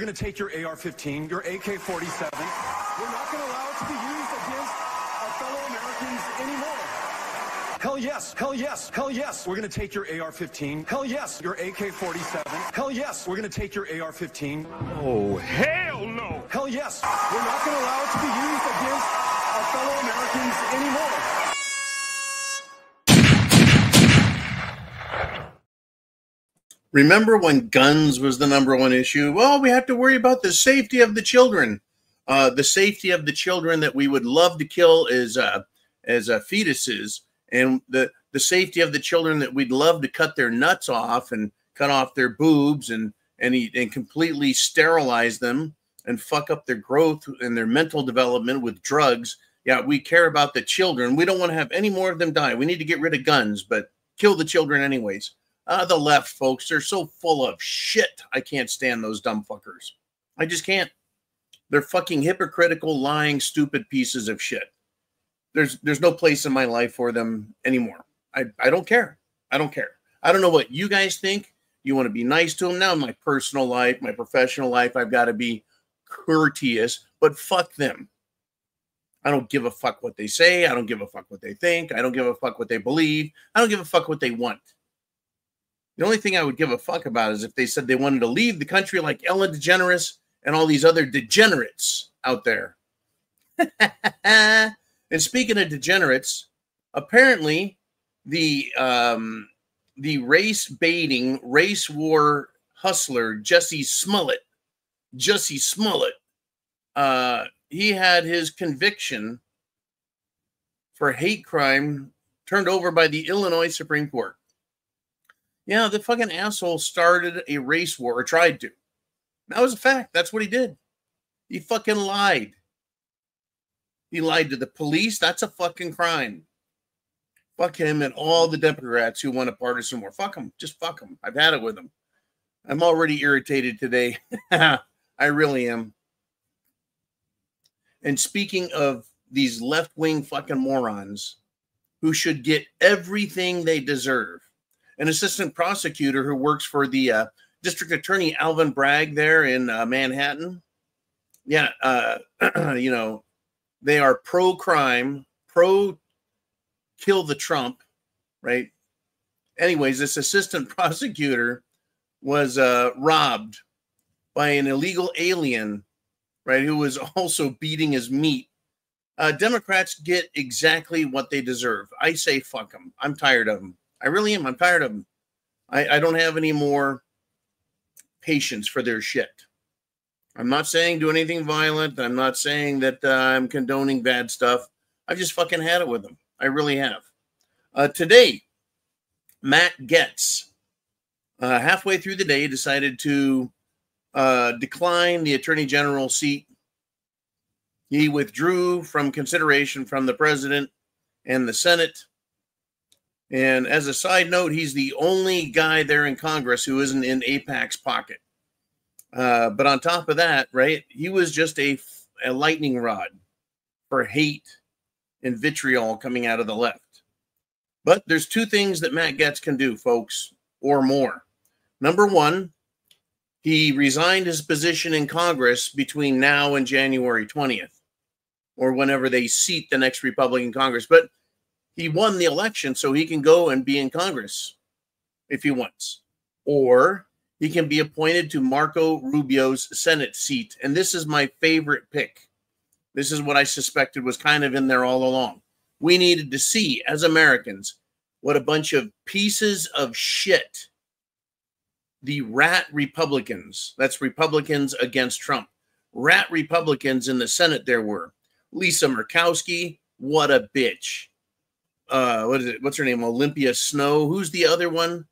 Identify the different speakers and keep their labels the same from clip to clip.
Speaker 1: we're going to take your AR-15, your AK-47. We're not going to allow it to be used against our fellow Americans anymore. Hell yes, hell yes, hell yes. We're going to take your AR-15. Hell yes, your AK-47. Hell yes, we're going to take your AR-15.
Speaker 2: Oh, hell no.
Speaker 1: Hell yes, we're not going to allow it to be used against our fellow Americans anymore.
Speaker 3: Remember when guns was the #1 issue? Well, we have to worry about the safety of the children. The safety of the children that we would love to kill as fetuses, and the safety of the children that we'd love to cut their nuts off and cut off their boobs and completely sterilize them and fuck up their growth and their mental development with drugs. Yeah, we care about the children. We don't want to have any more of them die. We need to get rid of guns, but kill the children anyways. The left, folks, they're so full of shit. I can't stand those dumb fuckers. I just can't. They're fucking hypocritical, lying, stupid pieces of shit. There's no place in my life for them anymore. I don't care. I don't care. I don't know what you guys think. You want to be nice to them. Now in my personal life, my professional life, I've got to be courteous, but fuck them. I don't give a fuck what they say. I don't give a fuck what they think. I don't give a fuck what they believe. I don't give a fuck what they want. The only thing I would give a fuck about is if they said they wanted to leave the country like Ellen DeGeneres and all these other degenerates out there. And speaking of degenerates, apparently the race baiting, race war hustler, Jussie Smollett, he had his conviction for hate crime turned over by the Illinois Supreme Court. Yeah, the fucking asshole started a race war, or tried to. That was a fact. That's what he did. He fucking lied. He lied to the police. That's a fucking crime. Fuck him and all the Democrats who want a partisan war. Fuck them. Just fuck them. I've had it with them. I'm already irritated today. I really am. And speaking of these left-wing fucking morons who should get everything they deserve, an assistant prosecutor who works for the district attorney Alvin Bragg there in Manhattan. Yeah, you know, they are pro-crime, pro-kill the Trump, right? Anyways, this assistant prosecutor was robbed by an illegal alien, right, who was also beating his meat. Democrats get exactly what they deserve. I say fuck them. I'm tired of them. I really am. I'm tired of them. I don't have any more patience for their shit. I'm not saying do anything violent. I'm not saying that I'm condoning bad stuff. I've just fucking had it with them. I really have. Today, Matt Gaetz, halfway through the day, decided to decline the attorney general seat. He withdrew from consideration from the president and the Senate. And as a side note, he's the only guy there in Congress who isn't in AIPAC's pocket. But on top of that, right, he was just a lightning rod for hate and vitriol coming out of the left. But there's two things that Matt Gaetz can do, folks, or more. Number one, he resigned his position in Congress between now and January 20th, or whenever they seat the next Republican Congress. But he won the election, so he can go and be in Congress if he wants. Or he can be appointed to Marco Rubio's Senate seat. And this is my favorite pick. This is what I suspected was kind of in there all along. We needed to see, as Americans, what a bunch of pieces of shit the rat Republicans, that's Republicans against Trump, rat Republicans in the Senate there were. Lisa Murkowski, what a bitch. What is it? What's her name? Olympia Snowe. Who's the other one?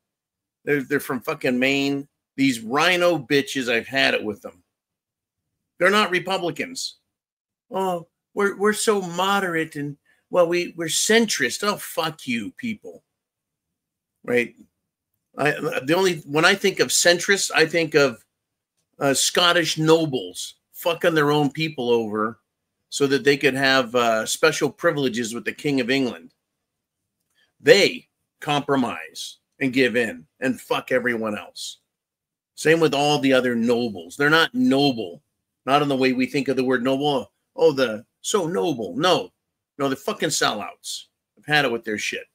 Speaker 3: They're from fucking Maine. These rhino bitches, I've had it with them. They're not Republicans. Oh, we're so moderate and, well, we're centrist. Oh, fuck you, people. Right? When I think of centrists, I think of Scottish nobles fucking their own people over so that they could have special privileges with the King of England. They compromise and give in and fuck everyone else. Same with all the other nobles. They're not noble. Not in the way we think of the word noble. Oh, the so noble. No, they're fucking sellouts. I've had it with their shit.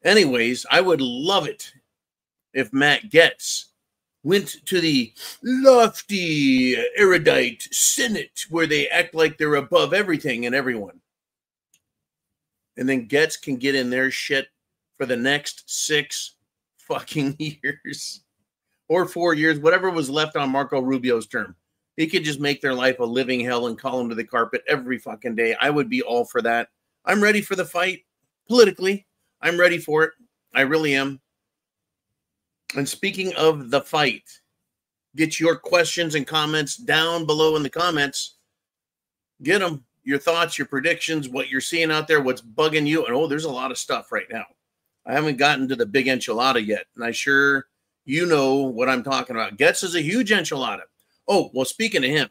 Speaker 3: Anyways, I would love it if Matt Gaetz went to the lofty, erudite Senate where they act like they're above everything and everyone. And then Gaetz can get in their shit for the next 6 fucking years or 4 years, whatever was left on Marco Rubio's term. He could just make their life a living hell and call them to the carpet every fucking day. I would be all for that. I'm ready for the fight politically. I'm ready for it. I really am. And speaking of the fight, get your questions and comments down below in the comments. Get them. Your thoughts, your predictions, what you're seeing out there, what's bugging you. And there's a lot of stuff right now. I haven't gotten to the big enchilada yet. And I sure you know what I'm talking about. Gaetz is a huge enchilada. Oh, well, speaking of him,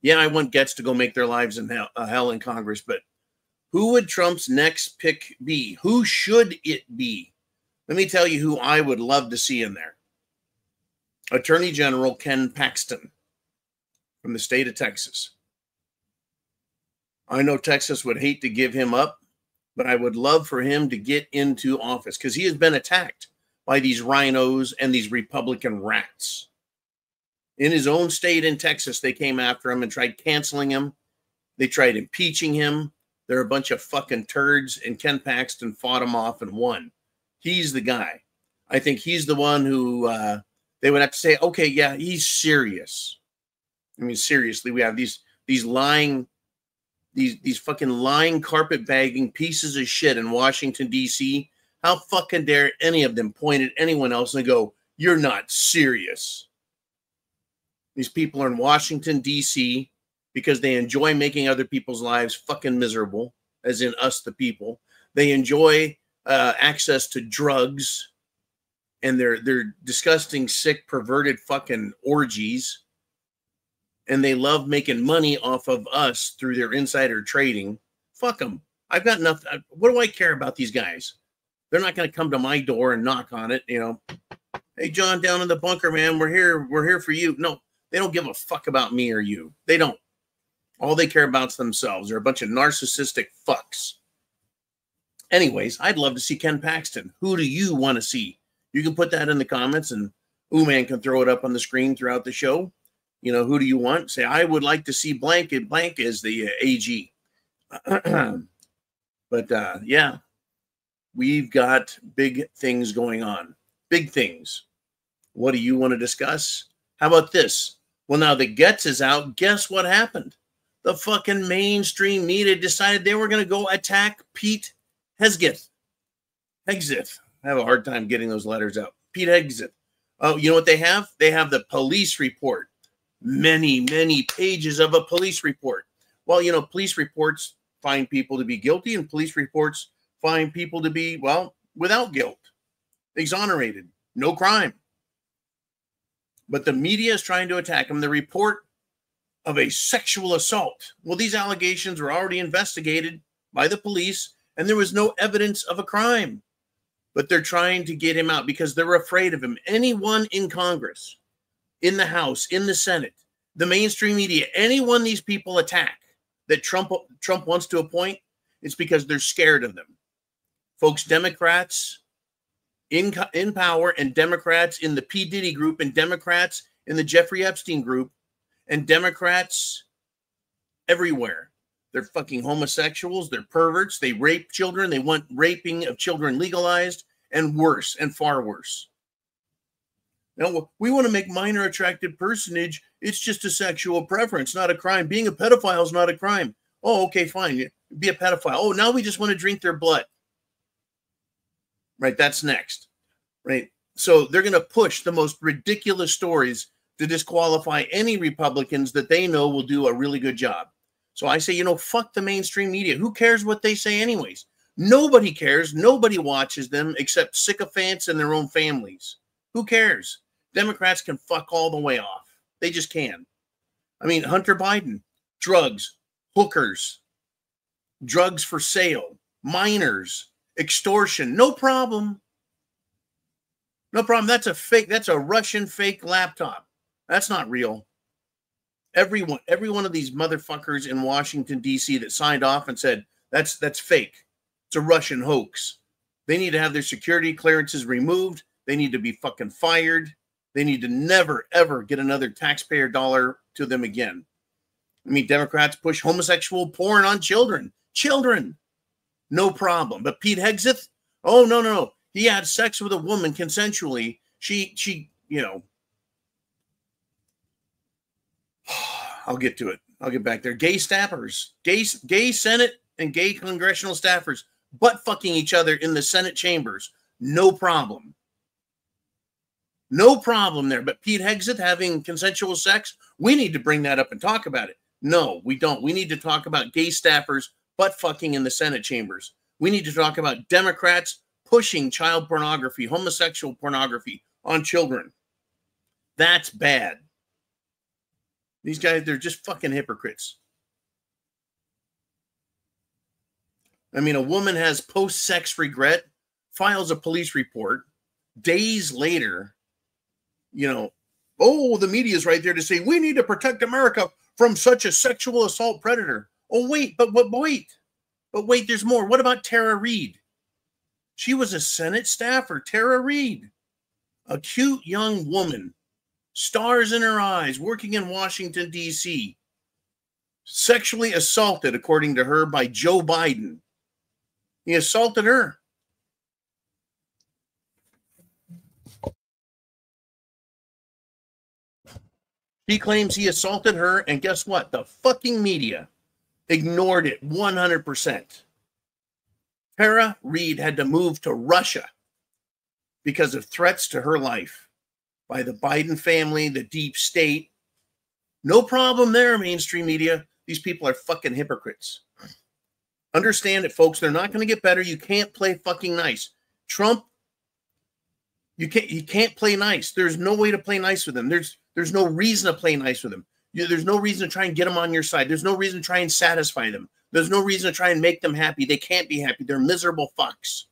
Speaker 3: yeah, I want Gaetz to go make their lives in hell in Congress. But who would Trump's next pick be? Who should it be? Let me tell you who I would love to see in there. Attorney General Ken Paxton from the state of Texas. I know Texas would hate to give him up, but I would love for him to get into office because he has been attacked by these rhinos and these Republican rats. In his own state in Texas, they came after him and tried canceling him. They tried impeaching him. They're a bunch of fucking turds, and Ken Paxton fought him off and won. He's the guy. I think he's the one who they would have to say, okay, yeah, he's serious. I mean, seriously, we have these lying, these fucking lying carpetbagging pieces of shit in Washington, D.C. How fucking dare any of them point at anyone else and go, you're not serious. These people are in Washington, D.C. because they enjoy making other people's lives fucking miserable, as in us, the people. They enjoy access to drugs and their disgusting, sick, perverted fucking orgies. And they love making money off of us through their insider trading. Fuck them. I've got nothing. What do I care about these guys? They're not going to come to my door and knock on it. You know, hey, John, down in the bunker, man, we're here. We're here for you. No, they don't give a fuck about me or you. They don't. All they care about is themselves. They're a bunch of narcissistic fucks. Anyways, I'd love to see Ken Paxton. Who do you want to see? You can put that in the comments, and man can throw it up on the screen throughout the show. You know, who do you want? Say, I would like to see blank, and blank is the AG. But, yeah, we've got big things going on. Big things. What do you want to discuss? How about this? Well, now that Gaetz is out, guess what happened? The fucking mainstream media decided they were going to go attack Pete Hegseth. Hegseth. I have a hard time getting those letters out. Pete Hegseth. Oh, you know what they have? They have the police report. Many, many pages of a police report. Well, you know, police reports find people to be guilty, and police reports find people to be, well, without guilt. Exonerated. No crime. But the media is trying to attack him. The report of a sexual assault. Well, these allegations were already investigated by the police, and there was no evidence of a crime. But they're trying to get him out because they're afraid of him. Anyone in Congress, in the House, in the Senate, the mainstream media, anyone these people attack that Trump wants to appoint, it's because they're scared of them. Folks, Democrats in power and Democrats in the P. Diddy group and Democrats in the Jeffrey Epstein group and Democrats everywhere. They're fucking homosexuals. They're perverts. They rape children. They want raping of children legalized, and worse, and far worse. Now, we want to make minor attracted personage. It's just a sexual preference, not a crime. Being a pedophile is not a crime. Oh, okay, fine. Be a pedophile. Oh, now we just want to drink their blood. Right, that's next. Right? So they're going to push the most ridiculous stories to disqualify any Republicans that they know will do a really good job. So I say, you know, fuck the mainstream media. Who cares what they say anyways? Nobody cares. Nobody watches them except sycophants and their own families. Who cares? Democrats can fuck all the way off. They just can. I mean, Hunter Biden, drugs, hookers, drugs for sale, minors, extortion, no problem. No problem. That's a fake. That's a Russian fake laptop. That's not real. Every one of these motherfuckers in Washington, D.C. that signed off and said, that's fake. It's a Russian hoax. They need to have their security clearances removed. They need to be fucking fired. They need to never, ever get another taxpayer dollar to them again. I mean, Democrats push homosexual porn on children. Children. No problem. But Pete Hegseth? Oh, no. He had sex with a woman consensually. She, you know. I'll get to it. I'll get back there. Gay staffers. Gay Senate and gay congressional staffers butt fucking each other in the Senate chambers. No problem. No problem there. But Pete Hegseth having consensual sex, we need to bring that up and talk about it. No, we don't. We need to talk about gay staffers butt fucking in the Senate chambers. We need to talk about Democrats pushing child pornography, homosexual pornography on children. That's bad. These guys, they're just fucking hypocrites. I mean, a woman has post-sex regret, files a police report. Days later, you know, oh, the media's right there to say, we need to protect America from such a sexual assault predator. Oh, wait, but wait, there's more. What about Tara Reid? She was a Senate staffer, Tara Reid, a cute young woman, stars in her eyes, working in Washington, D.C., sexually assaulted, according to her, by Joe Biden. He assaulted her. He claims he assaulted her, and guess what? The fucking media ignored it 100%. Tara Reid had to move to Russia because of threats to her life by the Biden family, the deep state. No problem there, mainstream media. These people are fucking hypocrites. Understand it, folks. They're not going to get better. You can't play fucking nice. Trump, you can't play nice. There's no way to play nice with him. There's no reason to play nice with him. There's no reason to try and get them on your side. There's no reason to try and satisfy them. There's no reason to try and make them happy. They can't be happy. They're miserable fucks.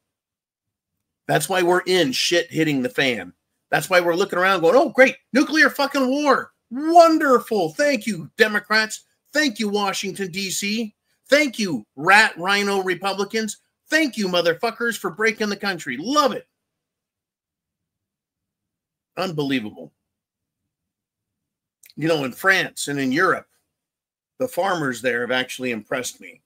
Speaker 3: That's why we're in shit hitting the fan. That's why we're looking around going, oh, great, nuclear fucking war. Wonderful. Thank you, Democrats. Thank you, Washington, D.C. Thank you, rat rhino Republicans. Thank you, motherfuckers, for breaking the country. Love it. Unbelievable. You know, in France and in Europe, the farmers there have actually impressed me.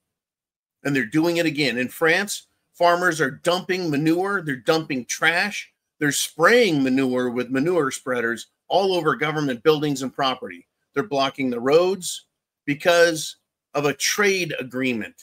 Speaker 3: And they're doing it again. In France, farmers are dumping manure. They're dumping trash. They're spraying manure with manure spreaders all over government buildings and property. They're blocking the roads because of a trade agreement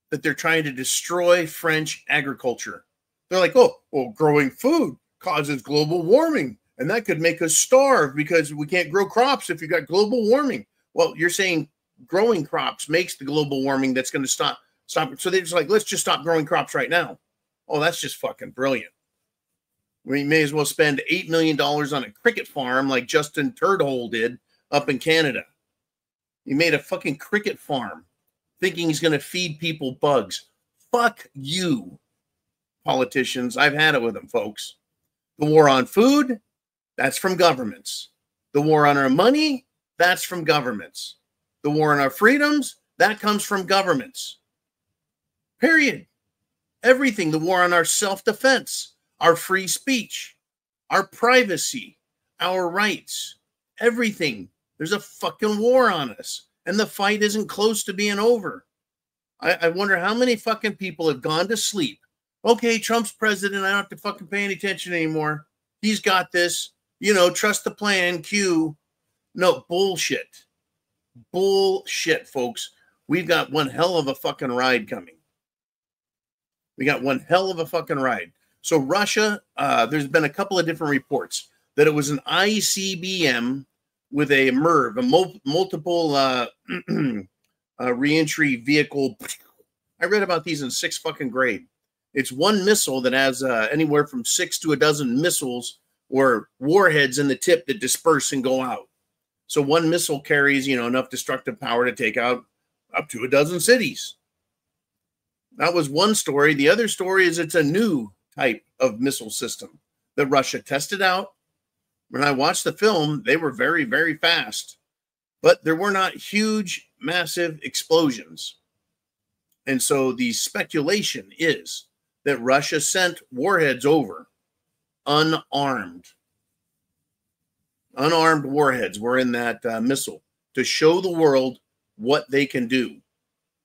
Speaker 3: that they're trying to destroy French agriculture. They're like, oh, well, growing food causes global warming. And that could make us starve because we can't grow crops if you got global warming. Well, you're saying growing crops makes the global warming that's going to stop. So they're just like, let's just stop growing crops right now. Oh, that's just fucking brilliant. We may as well spend $8 million on a cricket farm like Justin Turdhole did up in Canada. He made a fucking cricket farm thinking he's going to feed people bugs. Fuck you, politicians. I've had it with them, folks. The war on food, that's from governments. The war on our money, that's from governments. The war on our freedoms, that comes from governments. Period. Everything. The war on our self-defense, our free speech, our privacy, our rights, everything. There's a fucking war on us. And the fight isn't close to being over. I wonder how many fucking people have gone to sleep. Okay, Trump's president. I don't have to fucking pay any attention anymore. He's got this. You know, trust the plan, Q. No, bullshit. Bullshit, folks. We've got one hell of a fucking ride coming. We got one hell of a fucking ride. So Russia, there's been a couple of different reports that it was an ICBM with a MIRV, a multiple reentry vehicle. I read about these in 6th fucking grade. It's one missile that has anywhere from 6 to a dozen missiles or warheads in the tip that disperse and go out. So one missile carries, you know, enough destructive power to take out up to a dozen cities. That was one story. The other story is it's a new type of missile system. that Russia tested out. When I watched the film, they were very, very fast, but there were not huge, massive explosions. And so the speculation is that Russia sent warheads over unarmed. Unarmed warheads were in that missile to show the world what they can do.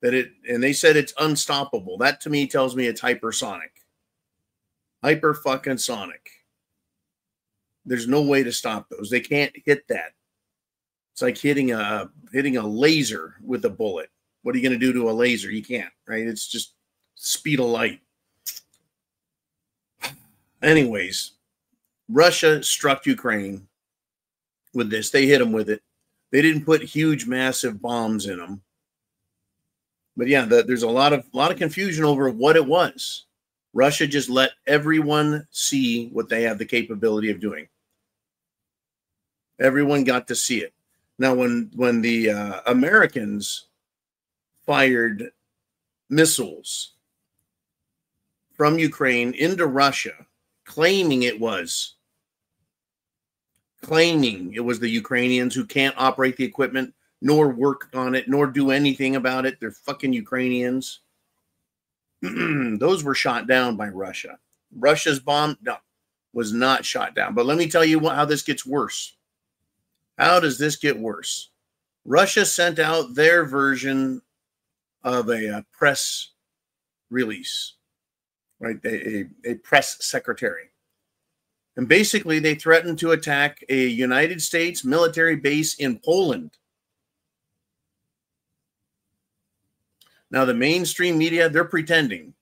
Speaker 3: And they said it's unstoppable. That to me tells me it's hypersonic. Hyper fucking sonic. There's no way to stop those. They can't hit that. It's like hitting a laser with a bullet. What are you going to do to a laser? You can't, right? It's just speed of light. Anyways, Russia struck Ukraine with this. They hit them with it. They didn't put huge, massive bombs in them. But yeah, there's a lot of confusion over what it was. Russia just let everyone see what they have the capability of doing. Everyone got to see it. Now, when the Americans fired missiles from Ukraine into Russia, claiming it was the Ukrainians who can't operate the equipment, nor work on it, nor do anything about it. They're fucking Ukrainians. Those were shot down by Russia. Russia's bomb was not shot down. But let me tell you how this gets worse. How does this get worse? Russia sent out their version of a press release, right? A press secretary. And basically, they threatened to attack a United States military base in Poland. Now, the mainstream media, they're pretending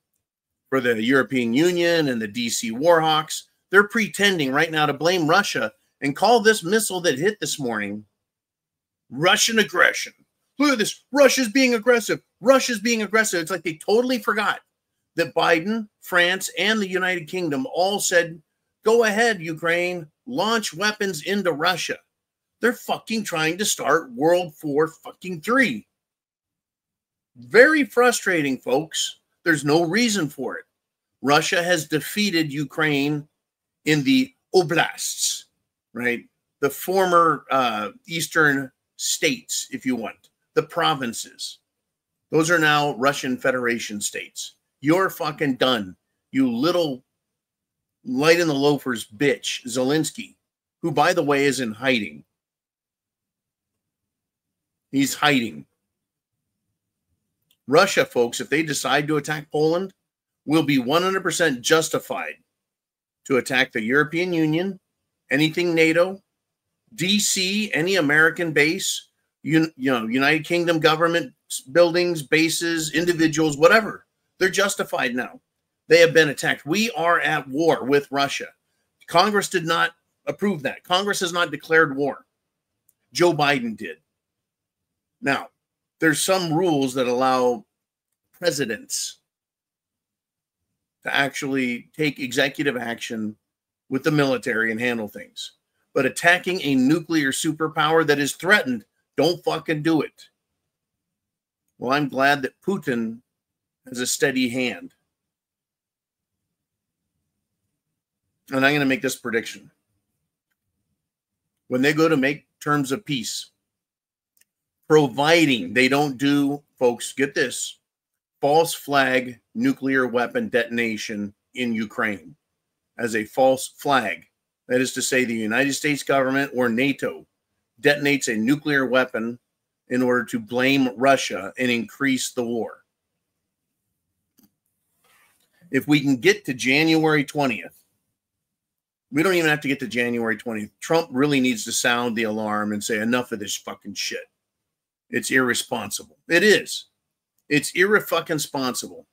Speaker 3: for the European Union and the DC Warhawks. They're pretending right now to blame Russia and call this missile that hit this morning Russian aggression. Look at this. Russia's being aggressive. Russia's being aggressive. It's like they totally forgot that Biden, France, and the United Kingdom all said, go ahead, Ukraine, launch weapons into Russia. They're fucking trying to start World War fucking 3. Very frustrating, folks. There's no reason for it. Russia has defeated Ukraine in the oblasts, right? The former eastern states, if you want, the provinces. Those are now Russian Federation states. You're fucking done, you little light in the loafers bitch, Zelensky, who, by the way, is in hiding. He's hiding. Russia, folks, if they decide to attack Poland, will be 100% justified to attack the European Union, anything NATO, DC, any American base, United Kingdom government buildings, bases, individuals, whatever. They're justified now. They have been attacked. We are at war with Russia. Congress did not approve that. Congress has not declared war. Joe Biden did. Now, there's some rules that allow presidents to actually take executive action with the military and handle things. But attacking a nuclear superpower that is threatened, don't fucking do it. Well, I'm glad that Putin has a steady hand. And I'm going to make this prediction. When they go to make terms of peace, providing they don't do, folks, get this, false flag nuclear weapon detonation in Ukraine as a false flag. That is to say, the United States government or NATO detonates a nuclear weapon in order to blame Russia and increase the war. If we can get to January 20th, we don't even have to get to January 20th. Trump really needs to sound the alarm and say, enough of this fucking shit. It's irresponsible. It is. It's irre-fucking-sponsible.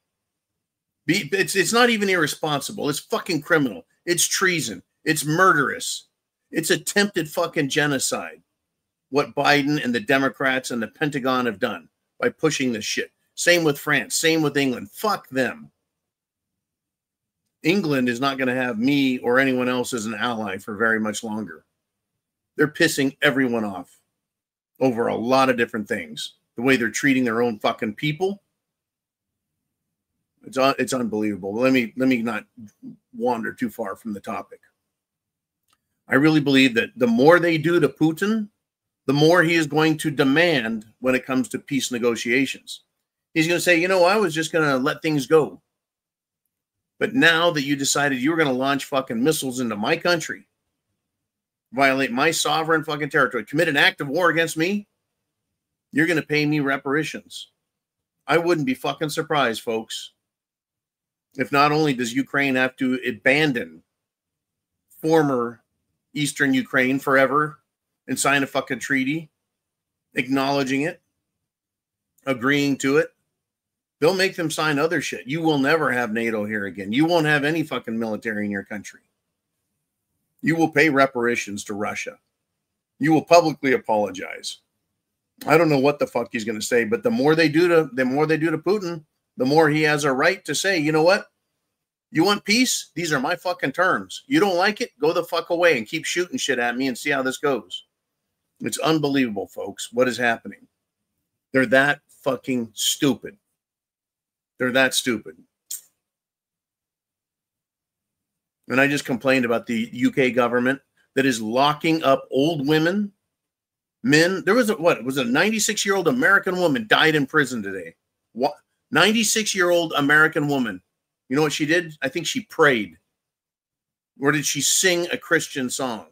Speaker 3: It's not even irresponsible. It's fucking criminal. It's treason. It's murderous. It's attempted fucking genocide. What Biden and the Democrats and the Pentagon have done by pushing this shit. Same with France. Same with England. Fuck them. England is not going to have me or anyone else as an ally for very much longer. They're pissing everyone off over a lot of different things. The way they're treating their own fucking people. It's unbelievable. Let me not wander too far from the topic. I really believe that the more they do to Putin, the more he is going to demand when it comes to peace negotiations. He's going to say, you know, I was just going to let things go. But now that you decided you were going to launch fucking missiles into my country, violate my sovereign fucking territory, commit an act of war against me, you're going to pay me reparations. I wouldn't be fucking surprised, folks, if not only does Ukraine have to abandon former Eastern Ukraine forever and sign a fucking treaty, acknowledging it, agreeing to it, they'll make them sign other shit. You will never have NATO here again. You won't have any fucking military in your country. You will pay reparations to Russia. You will publicly apologize. I don't know what the fuck he's going to say, but the more they do to Putin, the more he has a right to say, you know what? You want peace? These are my fucking terms. You don't like it? Go the fuck away and keep shooting shit at me and see how this goes. It's unbelievable, folks, what is happening. They're that fucking stupid. They're that stupid. And I just complained about the UK government that is locking up old women, men. There was a 96-year-old American woman died in prison today. What? 96-year-old American woman. You know what she did? I think she prayed. Or did she sing a Christian song?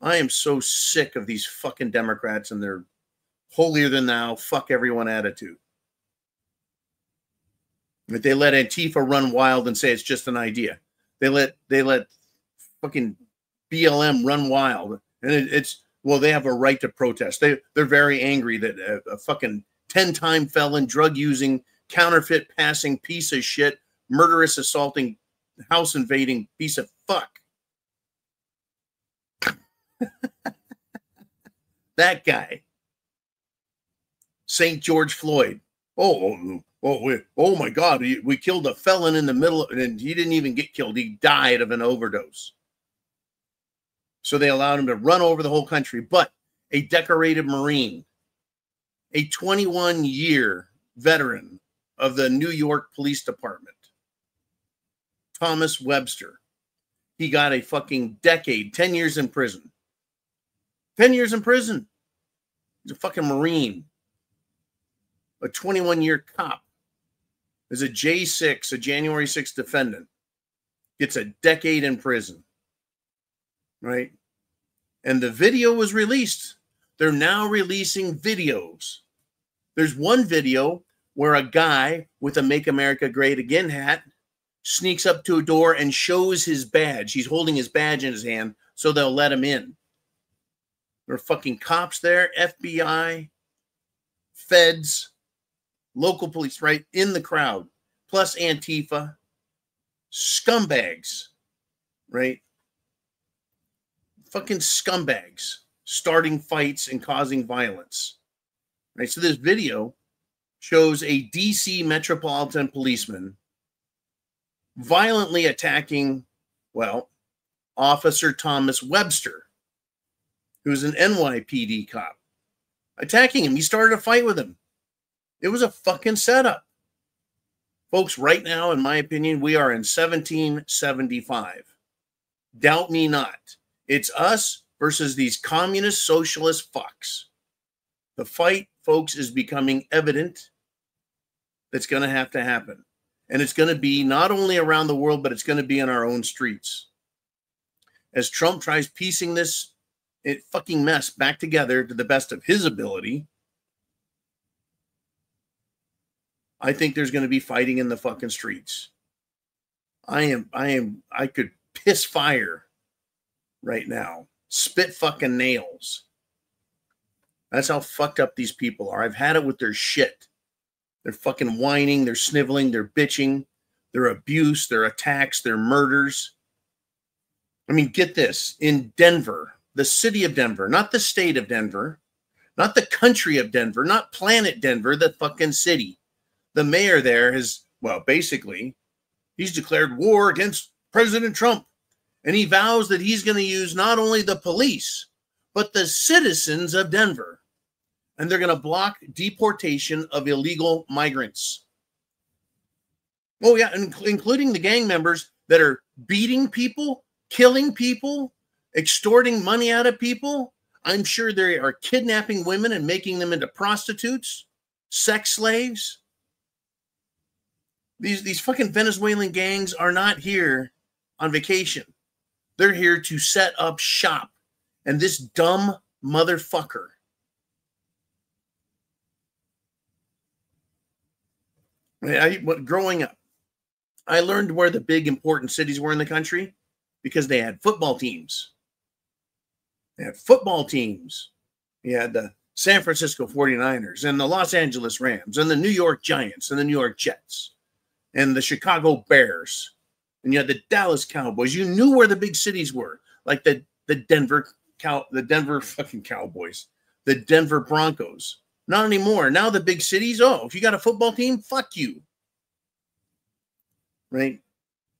Speaker 3: I am so sick of these fucking Democrats and their holier than thou, fuck everyone attitude. But they let Antifa run wild and say it's just an idea. They let fucking BLM run wild. And well, they have a right to protest. They're very angry that a fucking 10-time felon, drug-using, counterfeit passing piece of shit, murderous, assaulting, house invading piece of fuck. That guy. St. George Floyd. Oh my God, we killed a felon in the middle, and he didn't even get killed. He died of an overdose. So they allowed him to run over the whole country. But a decorated Marine, a 21-year veteran of the New York Police Department, Thomas Webster, he got a fucking decade, 10 years in prison. 10 years in prison. He's a fucking Marine. A 21-year cop. Is a J6, a January 6th defendant. Gets a decade in prison. Right? And the video was released. They're now releasing videos. There's one video where a guy with a Make America Great Again hat sneaks up to a door and shows his badge. He's holding his badge in his hand, so they'll let him in. There are fucking cops there, FBI, feds, local police, right, in the crowd, plus Antifa, scumbags, right? Fucking scumbags starting fights and causing violence, right? So this video shows a DC Metropolitan policeman violently attacking, well, Officer Thomas Webster, who's an NYPD cop, attacking him. He started a fight with him. It was a fucking setup. Folks, right now, in my opinion, we are in 1775. Doubt me not. It's us versus these communist socialist fucks. The fight, folks, is becoming evident. That's going to have to happen. And it's going to be not only around the world, but it's going to be in our own streets. As Trump tries piecing this fucking mess back together to the best of his ability, I think there's going to be fighting in the fucking streets. I could piss fire right now. Spit fucking nails. That's how fucked up these people are. I've had it with their shit. They're fucking whining, they're sniveling, they're bitching, their abuse, their attacks, their murders. I mean, get this. In Denver, the city of Denver, not the state of Denver, not the country of Denver, not planet Denver, the fucking city. The mayor there has, well, basically, he's declared war against President Trump. And he vows that he's going to use not only the police, but the citizens of Denver. And they're going to block deportation of illegal migrants. Oh, yeah, including the gang members that are beating people, killing people, extorting money out of people. I'm sure they are kidnapping women and making them into prostitutes, sex slaves. These fucking Venezuelan gangs are not here on vacation. They're here to set up shop. And this dumb motherfucker growing up, I learned where the big important cities were in the country because they had football teams. They had football teams. You had the San Francisco 49ers and the Los Angeles Rams and the New York Giants and the New York Jets and the Chicago Bears. And you had the Dallas Cowboys. You knew where the big cities were, like the Denver fucking Cowboys, the Denver Broncos. Not anymore. Now the big cities, oh, if you got a football team, fuck you. Right?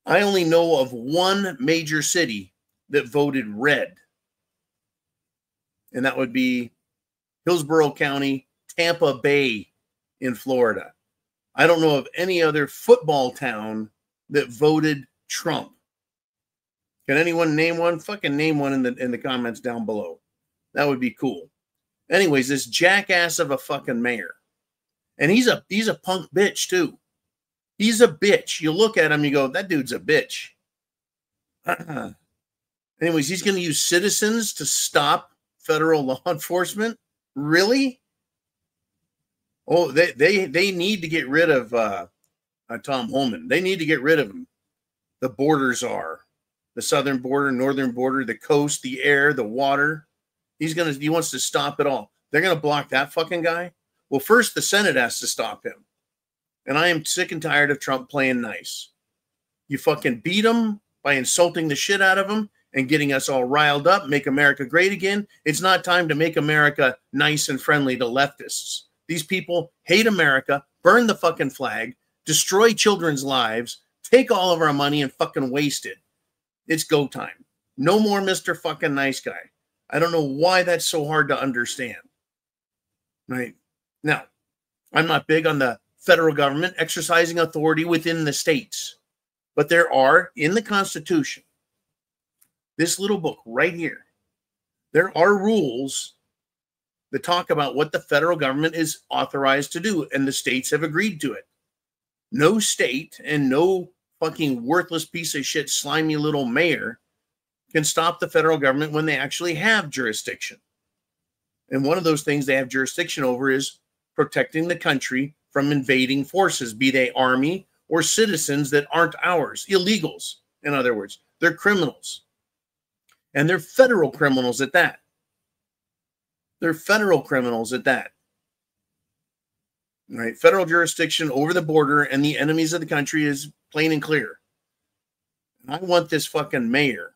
Speaker 3: I only know of one major city that voted red. And that would be Hillsborough County, Tampa Bay in Florida. I don't know of any other football town that voted Trump. Can anyone name one? Fucking name one in the comments down below. That would be cool. Anyways, this jackass of a fucking mayor. And he's a punk bitch too. He's a bitch. You look at him, you go, that dude's a bitch. Anyways, he's going to use citizens to stop federal law enforcement. Really? Oh, they need to get rid of Tom Homan. They need to get rid of him. The borders are the southern border, northern border, the coast, the air, the water. He wants to stop it all. They're going to block that fucking guy. Well, first the Senate has to stop him. And I am sick and tired of Trump playing nice. You fucking beat him by insulting the shit out of him and getting us all riled up, make America great again. It's not time to make America nice and friendly to leftists. These people hate America, burn the fucking flag, destroy children's lives, take all of our money and fucking waste it. It's go time. No more Mr. fucking nice guy. I don't know why that's so hard to understand. Right? Now, I'm not big on the federal government exercising authority within the states, but there are, in the Constitution, this little book right here, there are rules that talk about what the federal government is authorized to do, and the states have agreed to it. No state and no fucking worthless piece of shit, slimy little mayor can stop the federal government when they actually have jurisdiction. And one of those things they have jurisdiction over is protecting the country from invading forces, be they army or citizens that aren't ours, illegals, in other words. They're criminals. And they're federal criminals at that. They're federal criminals at that. Right? Federal jurisdiction over the border and the enemies of the country is plain and clear. And I want this fucking mayor.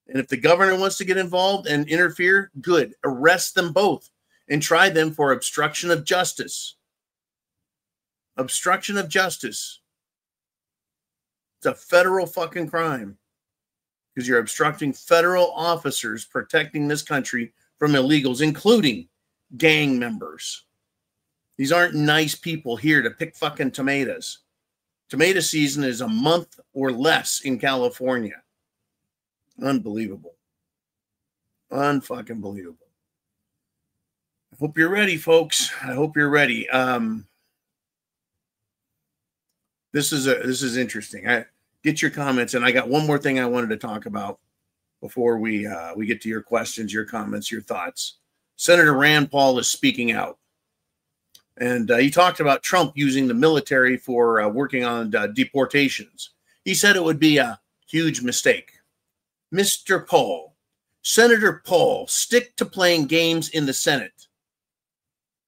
Speaker 3: And if the governor wants to get involved and interfere, good. Arrest them both and try them for obstruction of justice. Obstruction of justice. It's a federal fucking crime because you're obstructing federal officers protecting this country from illegals, including gang members. These aren't nice people here to pick fucking tomatoes. Tomato season is a month or less in California. Unbelievable. Unfucking believable. I hope you're ready, folks. I hope you're ready. This is interesting. I get your comments, and I got one more thing I wanted to talk about before we get to your questions, your comments, your thoughts. Senator Rand Paul is speaking out, and he talked about Trump using the military for working on deportations. He said it would be a huge mistake. Mr. Paul, Senator Paul, stick to playing games in the Senate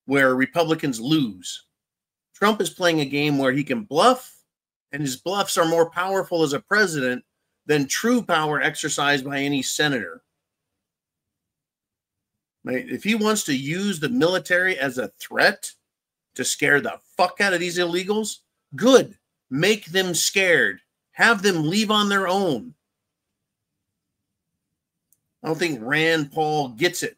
Speaker 3: where Republicans lose. Trump is playing a game where he can bluff, and his bluffs are more powerful as a president than true power exercised by any senator. Right? If he wants to use the military as a threat to scare the fuck out of these illegals, good. Make them scared. Have them leave on their own. I don't think Rand Paul gets it.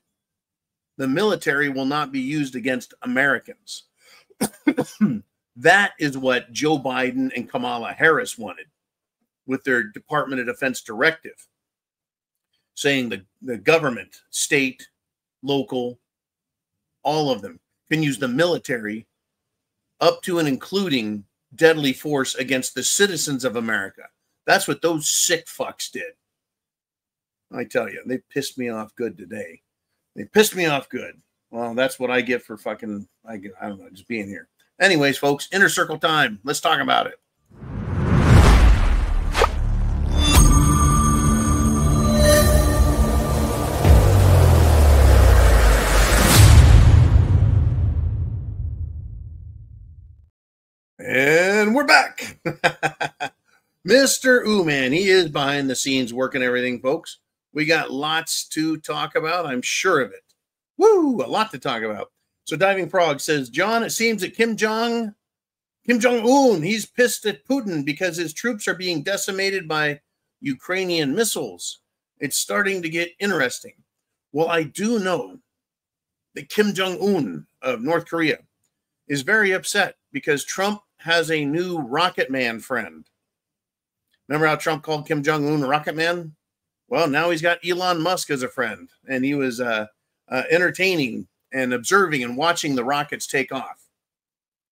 Speaker 3: The military will not be used against Americans. That is what Joe Biden and Kamala Harris wanted with their Department of Defense directive. saying the government, state, local, all of them can use the military up to and including deadly force against the citizens of America. That's what those sick fucks did. I tell you, they pissed me off good today. They pissed me off good. Well, that's what I get for fucking, I don't know, just being here. Anyways, folks, Inner Circle time. Let's talk about it. And we're back. Mr. Ooman, he is behind the scenes working everything, folks. We got lots to talk about. I'm sure of it. Woo, a lot to talk about. So Diving Frog says, John, it seems that Kim Jong-un, he's pissed at Putin because his troops are being decimated by Ukrainian missiles. It's starting to get interesting. Well, I do know that Kim Jong-un of North Korea is very upset because Trump has a new Rocket Man friend. Remember how Trump called Kim Jong-un Rocket Man? Well, now he's got Elon Musk as a friend, and he was entertaining and observing and watching the rockets take off.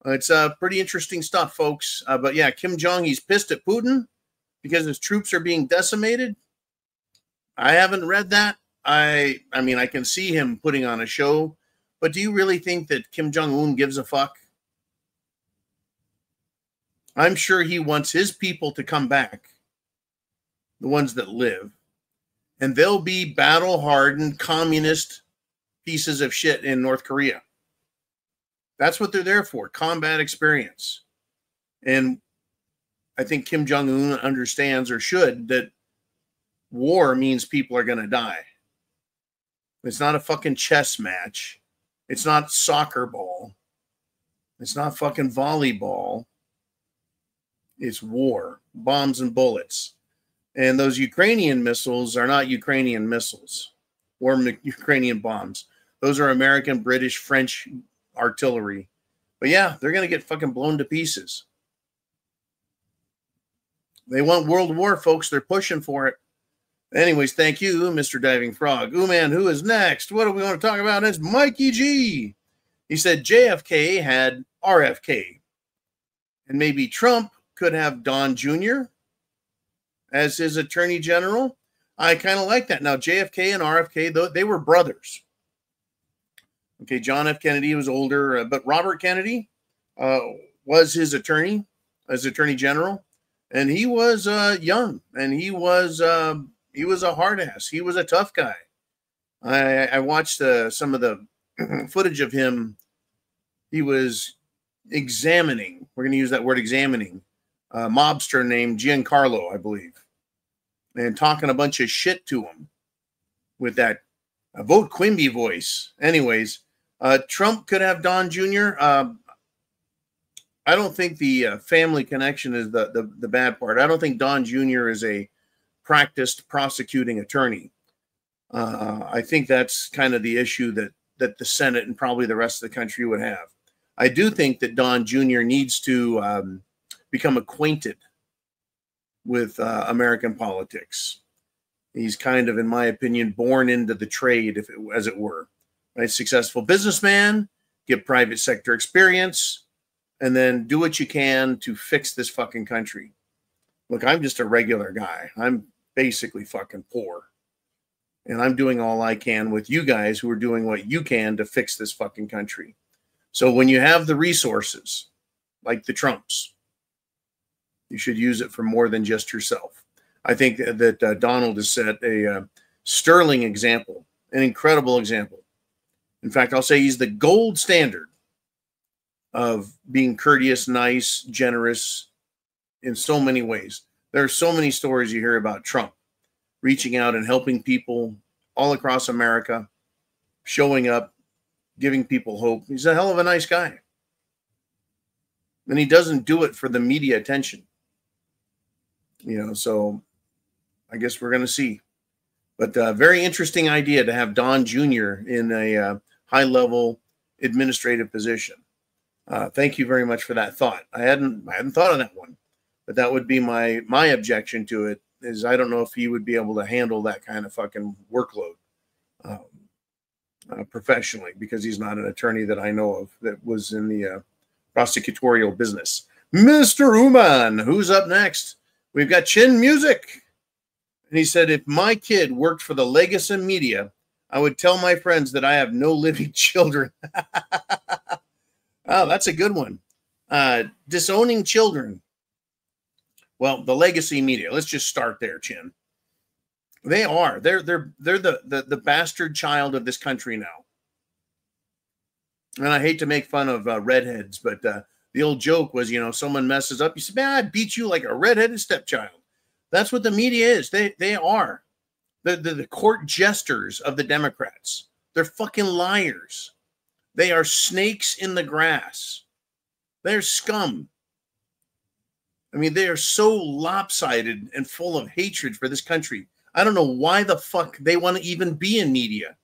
Speaker 3: It's pretty interesting stuff, folks. But yeah, Kim Jong, he's pissed at Putin because his troops are being decimated. I haven't read that. I mean, I can see him putting on a show, but do you really think that Kim Jong-un gives a fuck? I'm sure he wants his people to come back, the ones that live, and they'll be battle-hardened communist pieces of shit in North Korea. That's what they're there for, combat experience. And I think Kim Jong-un understands, or should, that war means people are going to die. It's not a fucking chess match. It's not soccer ball. It's not fucking volleyball. It's war, bombs and bullets. And those Ukrainian missiles are not Ukrainian missiles or Ukrainian bombs. Those are American, British, French artillery. But yeah, they're going to get fucking blown to pieces. They want World War, folks. They're pushing for it. Anyways, thank you, Mr. Diving Frog. Ooh, man, who is next? What do we want to talk about? It's Mikey G. He said JFK had RFK. And maybe Trump could have Don Jr. as his attorney general. I kind of like that. Now, JFK and RFK, they were brothers. Okay, John F. Kennedy was older, but Robert Kennedy was his attorney, as attorney general. And he was young, and he was a hard ass. He was a tough guy. I watched some of the footage of him. He was examining, we're going to use that word, examining, a mobster named Giancarlo, I believe, and talking a bunch of shit to him with that vote Quimby voice. Anyways, Trump could have Don Jr. I don't think the family connection is the bad part. I don't think Don Jr. is a practiced prosecuting attorney. I think that's kind of the issue that the Senate and probably the rest of the country would have. I do think that Don Jr. needs to become acquainted with American politics. He's kind of, in my opinion, born into the trade, as it were. Right? Successful businessman, get private sector experience, and then do what you can to fix this fucking country. Look, I'm just a regular guy. I'm basically fucking poor. And I'm doing all I can with you guys who are doing what you can to fix this fucking country. So when you have the resources, like the Trumps, you should use it for more than just yourself. I think that Donald has set a sterling example, an incredible example. In fact, I'll say he's the gold standard of being courteous, nice, generous in so many ways. There are so many stories you hear about Trump reaching out and helping people all across America, showing up, giving people hope. He's a hell of a nice guy. And he doesn't do it for the media attention. You know, so I guess we're going to see. But very interesting idea to have Don Jr. in a high-level administrative position. Thank you very much for that thought. I hadn't thought of that one, but that would be my objection to it. is I don't know if he would be able to handle that kind of fucking workload professionally, because he's not an attorney that I know of that was in the prosecutorial business. Mr. Uman, who's up next? We've got Chin Music. And he said, if my kid worked for the legacy media, I would tell my friends that I have no living children. Oh, that's a good one. Disowning children. Well, the legacy media. Let's just start there, Chin. They are. They're the bastard child of this country now. And I hate to make fun of redheads, but the old joke was, someone messes up, you say, man, I beat you like a redheaded stepchild. That's what the media is. They are. The court jesters of the Democrats. They're fucking liars. They are snakes in the grass. They're scum. I mean, they are so lopsided and full of hatred for this country. I don't know why the fuck they want to even be in media.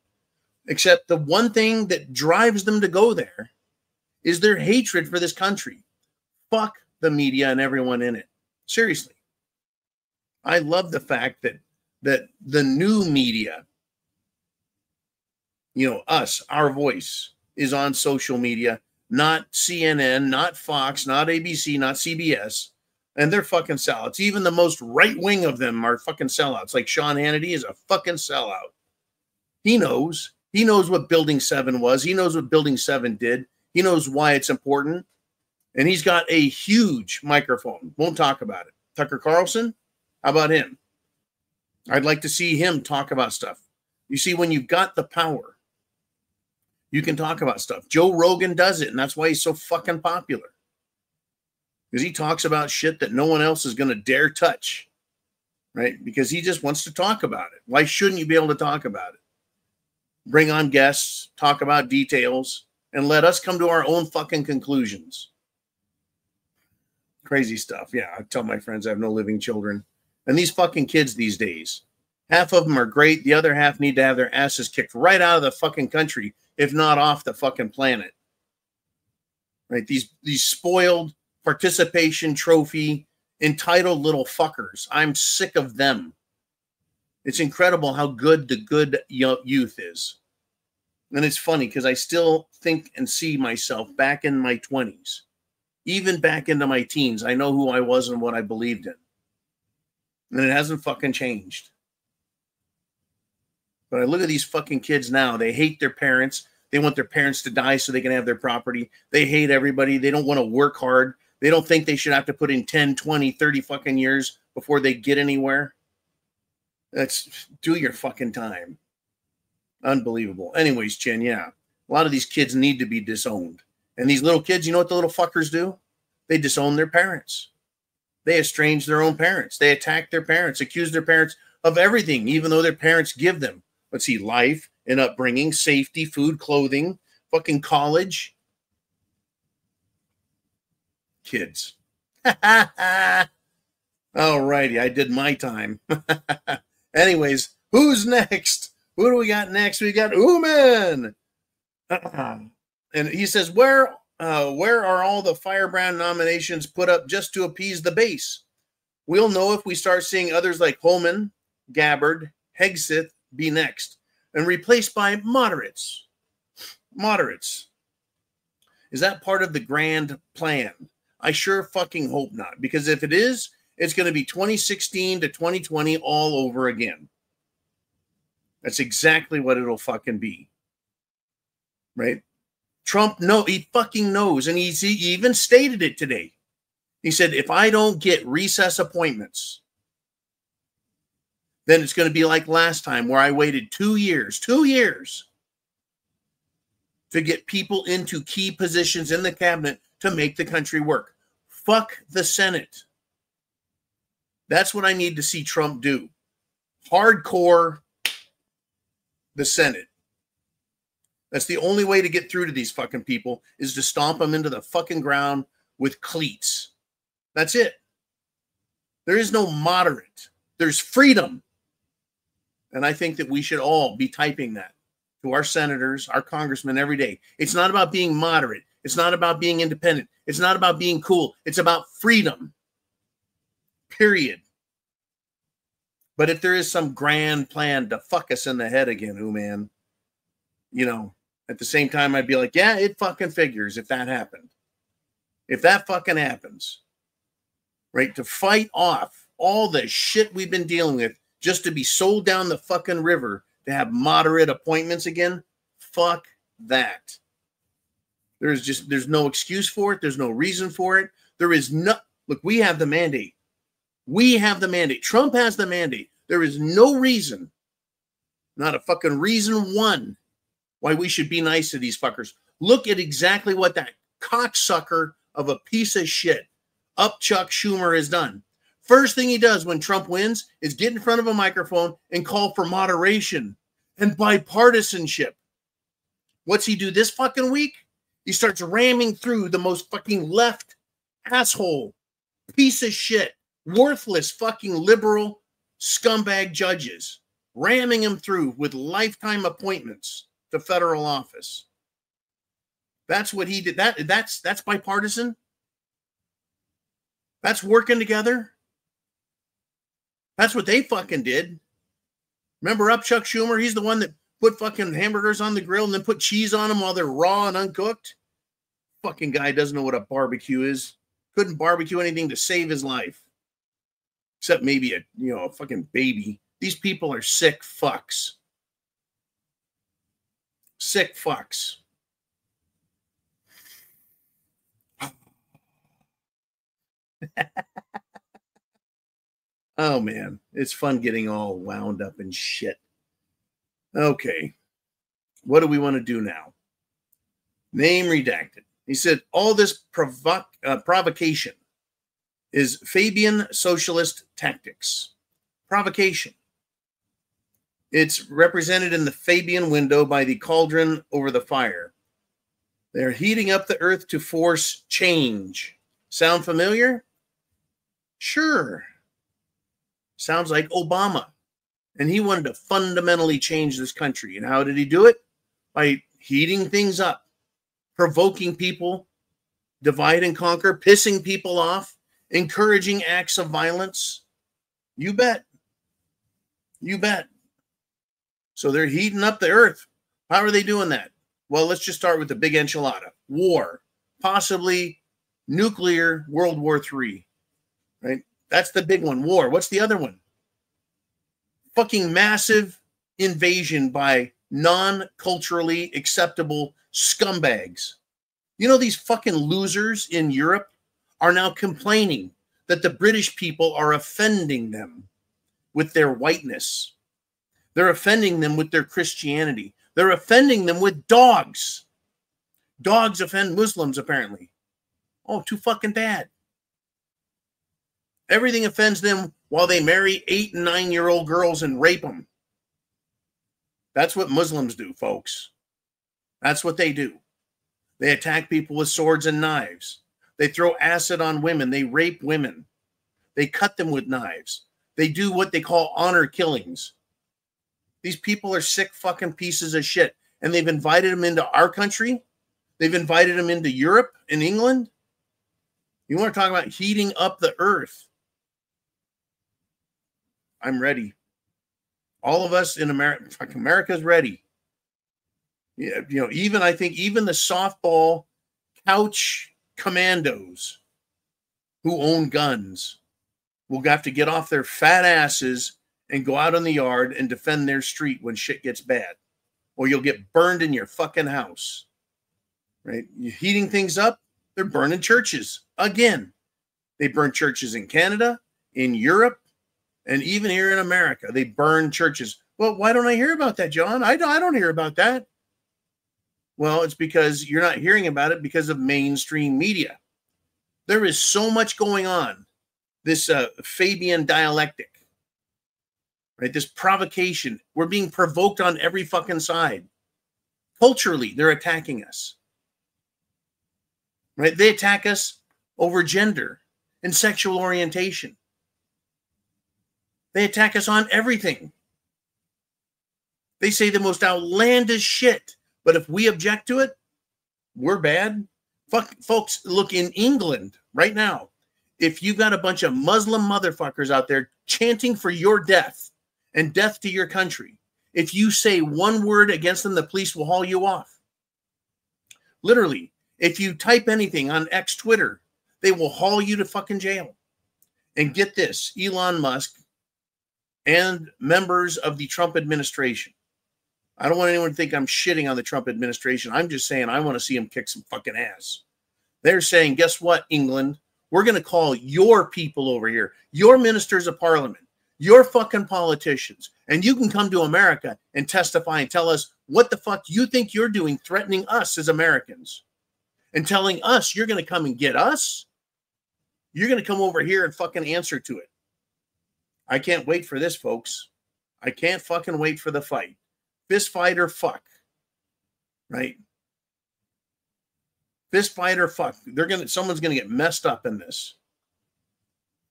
Speaker 3: Except the one thing that drives them to go there is their hatred for this country. Fuck the media and everyone in it. Seriously. I love the fact that the new media, us, our voice, is on social media, not CNN, not Fox, not ABC, not CBS, and they're fucking sellouts. Even the most right-wing of them are fucking sellouts. Like Sean Hannity is a fucking sellout. He knows. He knows what Building 7 was. He knows what Building 7 did. He knows why it's important. And he's got a huge microphone. Won't talk about it. Tucker Carlson, how about him? I'd like to see him talk about stuff. You see, when you've got the power, you can talk about stuff. Joe Rogan does it, and that's why he's so fucking popular. Because he talks about shit that no one else is going to dare touch, right? Because he just wants to talk about it. Why shouldn't you be able to talk about it? Bring on guests, talk about details, and let us come to our own fucking conclusions. Crazy stuff. Yeah, I tell my friends I have no living children. And these fucking kids these days, half of them are great. The other half need to have their asses kicked right out of the fucking country, if not off the fucking planet. Right? These spoiled participation trophy, entitled little fuckers. I'm sick of them. It's incredible how good the good youth is. And it's funny because I still think and see myself back in my 20s, even back into my teens. I know who I was and what I believed in. And it hasn't fucking changed. But I look at these fucking kids now. They hate their parents. They want their parents to die so they can have their property. They hate everybody. They don't want to work hard. They don't think they should have to put in 10, 20, 30 fucking years before they get anywhere. Do your fucking time. Unbelievable. Anyways, Chin, yeah. A lot of these kids need to be disowned. And these little kids, you know what the little fuckers do? They disown their parents. They estrange their own parents. They attack their parents, accuse their parents of everything, even though their parents give them, let's see, life and upbringing, safety, food, clothing, fucking college. Kids. All righty, I did my time. Anyways, who's next? Who do we got next? We got Uman. And he says, where are all the firebrand nominations put up just to appease the base? We'll know if we start seeing others like Holman, Gabbard, Hegseth be next and replaced by moderates. Moderates. Is that part of the grand plan? I sure fucking hope not, because if it is, it's going to be 2016 to 2020 all over again. That's exactly what it'll fucking be. Right? Trump, he fucking knows. And he even stated it today. He said, if I don't get recess appointments, then it's going to be like last time where I waited 2 years to get people into key positions in the cabinet to make the country work. Fuck the Senate. That's what I need to see Trump do. Hardcore the Senate. That's the only way to get through to these fucking people, is to stomp them into the fucking ground with cleats. That's it. There is no moderate. There's freedom. And I think that we should all be typing that to our senators, our congressmen every day. It's not about being moderate. It's not about being independent. It's not about being cool. It's about freedom. Period. But if there is some grand plan to fuck us in the head again, man, you know, at the same time, I'd be like, yeah, it fucking figures if that happened. If that fucking happens, right, to fight off all the shit we've been dealing with just to be sold down the fucking river to have moderate appointments again, fuck that. There's no excuse for it. There's no reason for it. There is no, look, we have the mandate. We have the mandate. Trump has the mandate. There is no reason, not a fucking reason one, why we should be nice to these fuckers. Look at exactly what that cocksucker of a piece of shit, Chuck Schumer, has done. First thing he does when Trump wins is get in front of a microphone and call for moderation and bipartisanship. What's he do this fucking week? He starts ramming through the most fucking left asshole, piece of shit, worthless fucking liberal scumbag judges, ramming him through with lifetime appointments to federal office. That's what he did. That's bipartisan. That's working together. That's what they fucking did. Remember Chuck Schumer? He's the one that put fucking hamburgers on the grill and then put cheese on them while they're raw and uncooked. Fucking guy doesn't know what a barbecue is. Couldn't barbecue anything to save his life. Except maybe a fucking baby. These people are sick fucks. Sick fucks. Oh, man. It's fun getting all wound up in shit. Okay. What do we want to do now? Name redacted. He said, all this provocation is Fabian socialist tactics. Provocation. It's represented in the Fabian window by the cauldron over the fire. They're heating up the earth to force change. Sound familiar? Sure. Sounds like Obama. And he wanted to fundamentally change this country. And how did he do it? By heating things up, provoking people, divide and conquer, pissing people off, encouraging acts of violence. You bet. You bet. So they're heating up the earth. How are they doing that? Well, let's just start with the big enchilada. War. Possibly nuclear World War III. Right? That's the big one. War. What's the other one? Fucking massive invasion by non-culturally acceptable scumbags. You know, these fucking losers in Europe are now complaining that the British people are offending them with their whiteness. They're offending them with their Christianity. They're offending them with dogs. Dogs offend Muslims, apparently. Oh, too fucking bad. Everything offends them while they marry 8- and 9-year-old girls and rape them. That's what Muslims do, folks. That's what they do. They attack people with swords and knives. They throw acid on women. They rape women. They cut them with knives. They do what they call honor killings. These people are sick fucking pieces of shit. And they've invited them into our country. They've invited them into Europe and England. You want to talk about heating up the earth? I'm ready. All of us in America, America's ready. Yeah, you know, even I think even the softball couch commandos who own guns will have to get off their fat asses and go out in the yard and defend their street when shit gets bad, or you'll get burned in your fucking house. Right? You're heating things up. They're burning churches again. They burn churches in Canada, in Europe, and even here in America. They burn churches. Well, why don't I hear about that, John? I don't hear about that. Well, it's because you're not hearing about it because of mainstream media. There is so much going on. This Fabian dialectic, right? This provocation. We're being provoked on every fucking side. Culturally, they're attacking us. Right? They attack us over gender and sexual orientation. They attack us on everything. They say the most outlandish shit. But if we object to it, we're bad. Fuck, folks, look, in England right now, if you got a bunch of Muslim motherfuckers out there chanting for your death and death to your country, if you say one word against them, the police will haul you off. Literally, if you type anything on X Twitter, they will haul you to fucking jail. And get this, Elon Musk and members of the Trump administration. I don't want anyone to think I'm shitting on the Trump administration. I'm just saying I want to see them kick some fucking ass. They're saying, guess what, England? We're going to call your people over here, your ministers of parliament, your fucking politicians, and you can come to America and testify and tell us what the fuck you think you're doing, threatening us as Americans and telling us you're going to come and get us. You're going to come over here and fucking answer to it. I can't wait for this, folks. I can't fucking wait for the fight. Fist fight or fuck. Right? Fist fight or fuck. Someone's going to get messed up in this.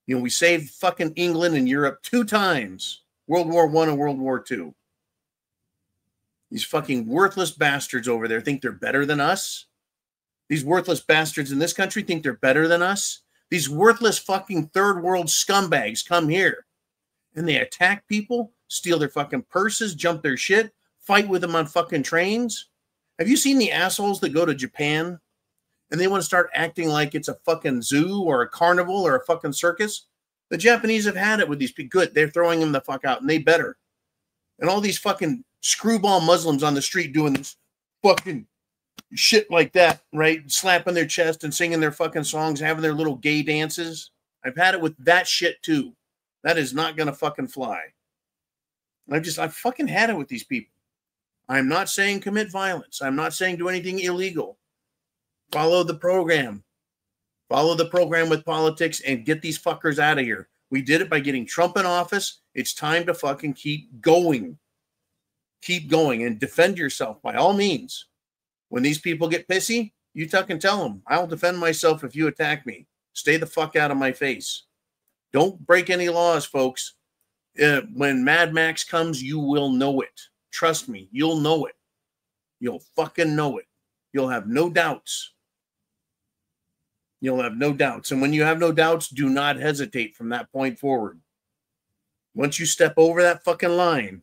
Speaker 3: You know, we saved fucking England and Europe 2 times. World War I and World War II. These fucking worthless bastards over there think they're better than us. These worthless bastards in this country think they're better than us. These worthless fucking third world scumbags come here and they attack people, steal their fucking purses, jump their shit, fight with them on fucking trains. Have you seen the assholes that go to Japan and they want to start acting like it's a fucking zoo or a carnival or a fucking circus? The Japanese have had it with these people. Good, they're throwing them the fuck out, and they better. And all these fucking screwball Muslims on the street doing this fucking shit like that, right? Slapping their chest and singing their fucking songs, having their little gay dances. I've had it with that shit too. That is not going to fucking fly. I've fucking had it with these people. I'm not saying commit violence. I'm not saying do anything illegal. Follow the program. Follow the program with politics and get these fuckers out of here. We did it by getting Trump in office. It's time to fucking keep going. Keep going and defend yourself by all means. When these people get pissy, you tuck and tell them, I'll defend myself if you attack me. Stay the fuck out of my face. Don't break any laws, folks. When Mad Max comes, you will know it. Trust me, you'll know it. You'll fucking know it. You'll have no doubts. You'll have no doubts. And when you have no doubts, do not hesitate from that point forward. Once you step over that fucking line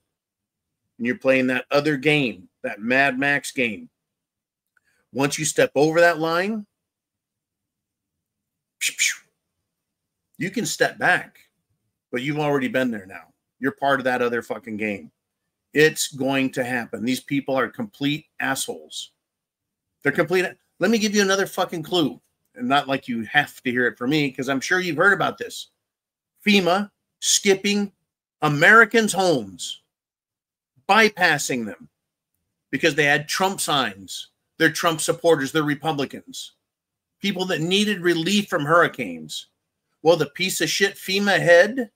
Speaker 3: and you're playing that other game, that Mad Max game, once you step over that line, you can step back, but you've already been there now. You're part of that other fucking game. It's going to happen. These people are complete assholes. They're complete. Let me give you another fucking clue. And not like you have to hear it from me, because I'm sure you've heard about this. FEMA skipping Americans' homes, bypassing them because they had Trump signs. They're Trump supporters. They're Republicans. People that needed relief from hurricanes. Well, the piece of shit FEMA head,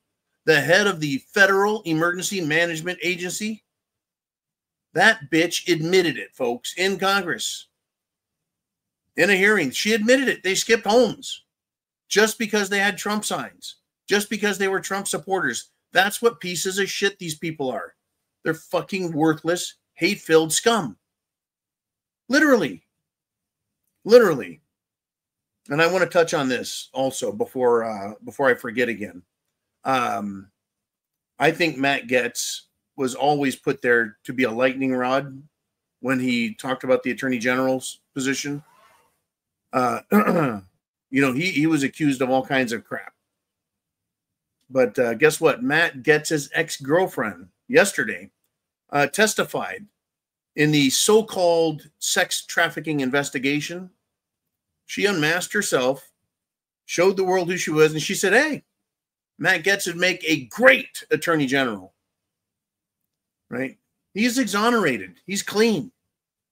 Speaker 3: the head of the Federal Emergency Management Agency, that bitch admitted it, folks, in Congress. In a hearing, she admitted it. They skipped homes just because they had Trump signs, just because they were Trump supporters. That's what pieces of shit these people are. They're fucking worthless, hate-filled scum. Literally. Literally. And I want to touch on this also before I forget again. I think Matt Gaetz was always put there to be a lightning rod when he talked about the Attorney General's position. He was accused of all kinds of crap. But guess what? Matt Gaetz's ex-girlfriend yesterday testified in the so-called sex trafficking investigation. She unmasked herself, showed the world who she was, and she said, hey, Matt Gaetz would make a great Attorney General. Right? He's exonerated. He's clean.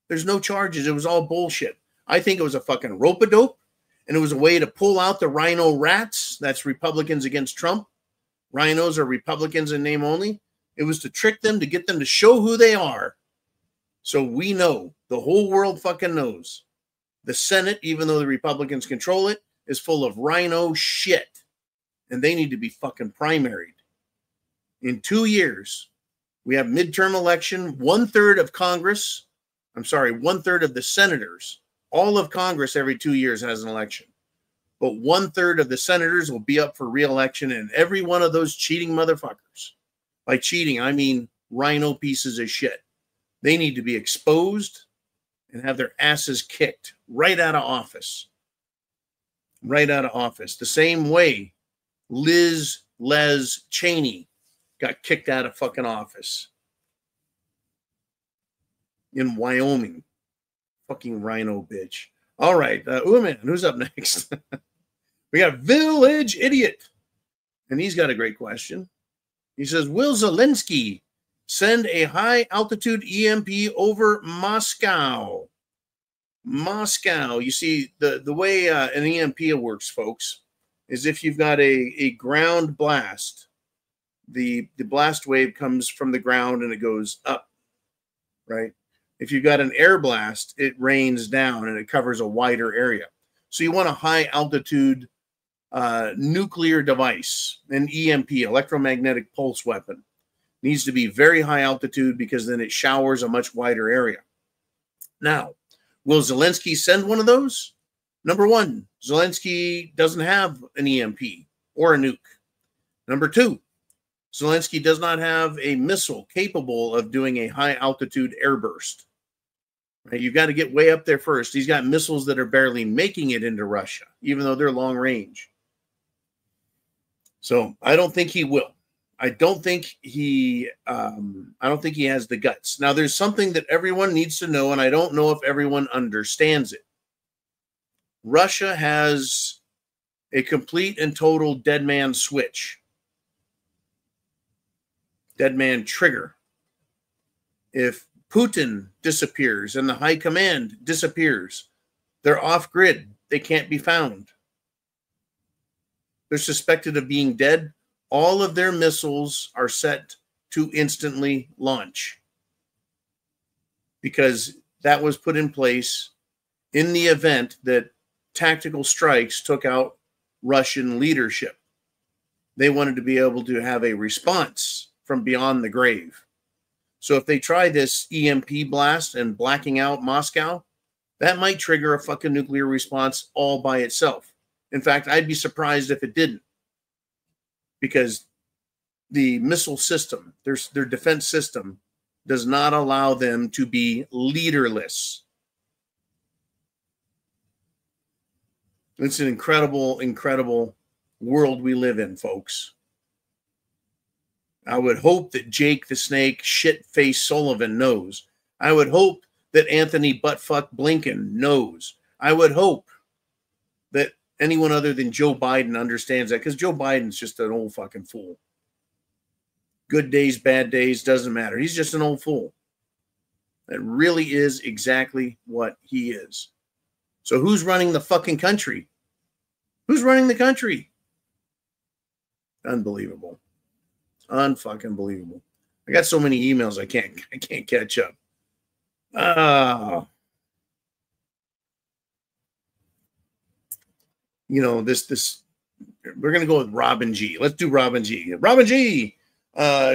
Speaker 3: There's no charges. It was all bullshit. I think it was a fucking rope-a-dope, and it was a way to pull out the rhino rats. That's Republicans against Trump. Rhinos are Republicans in name only. It was to trick them, to get them to show who they are. So we know, the whole world fucking knows. The Senate, even though the Republicans control it, is full of rhino shit. And they need to be fucking primaried. In 2 years, we have midterm election. 1/3 of Congress, 1/3 of the senators, all of Congress every 2 years has an election. but 1/3 of the senators will be up for re-election, and every one of those cheating motherfuckers, by cheating, I mean rhino pieces of shit, they need to be exposed and have their asses kicked right out of office. Right out of office. The same way Liz Cheney got kicked out of fucking office in Wyoming. Fucking rhino bitch. All right. Man, who's up next? We got Village Idiot. And he's got a great question. He says, will Zelensky send a high-altitude EMP over Moscow? Moscow. You see, the way an EMP works, folks, is if you've got a ground blast, the blast wave comes from the ground and it goes up, right? If you've got an air blast, it rains down and it covers a wider area. So you want a high-altitude nuclear device, an EMP, electromagnetic pulse weapon. Needs to be very high altitude because then it showers a much wider area. Now, will Zelensky send one of those? Number one, Zelensky doesn't have an EMP or a nuke. Number two, Zelensky does not have a missile capable of doing a high altitude airburst. Right? You've got to get way up there first. He's got missiles that are barely making it into Russia, even though they're long range. So I don't think he will. I don't think he has the guts. Now, there's something that everyone needs to know, and I don't know if everyone understands it. Russia has a complete and total dead man switch. Dead man trigger. If Putin disappears and the high command disappears, they're off grid. They can't be found. They're suspected of being dead. All of their missiles are set to instantly launch because that was put in place in the event that tactical strikes took out Russian leadership. They wanted to be able to have a response from beyond the grave. So if they try this EMP blast and blacking out Moscow, that might trigger a fucking nuclear response all by itself. In fact, I'd be surprised if it didn't, because the missile system, their defense system, does not allow them to be leaderless. It's an incredible, incredible world we live in, folks. I would hope that Jake the Snake shit-faced Sullivan knows. I would hope that Anthony Buttfuck Blinken knows. I would hope that anyone other than Joe Biden understands that, because Joe Biden's just an old fucking fool. Good days, bad days, doesn't matter. He's just an old fool. That really is exactly what he is. So who's running the fucking country? Who's running the country? Unbelievable. Unfucking believable. I got so many emails I can't catch up. You know, this we're gonna go with Robin G. Let's do Robin G. Robin G.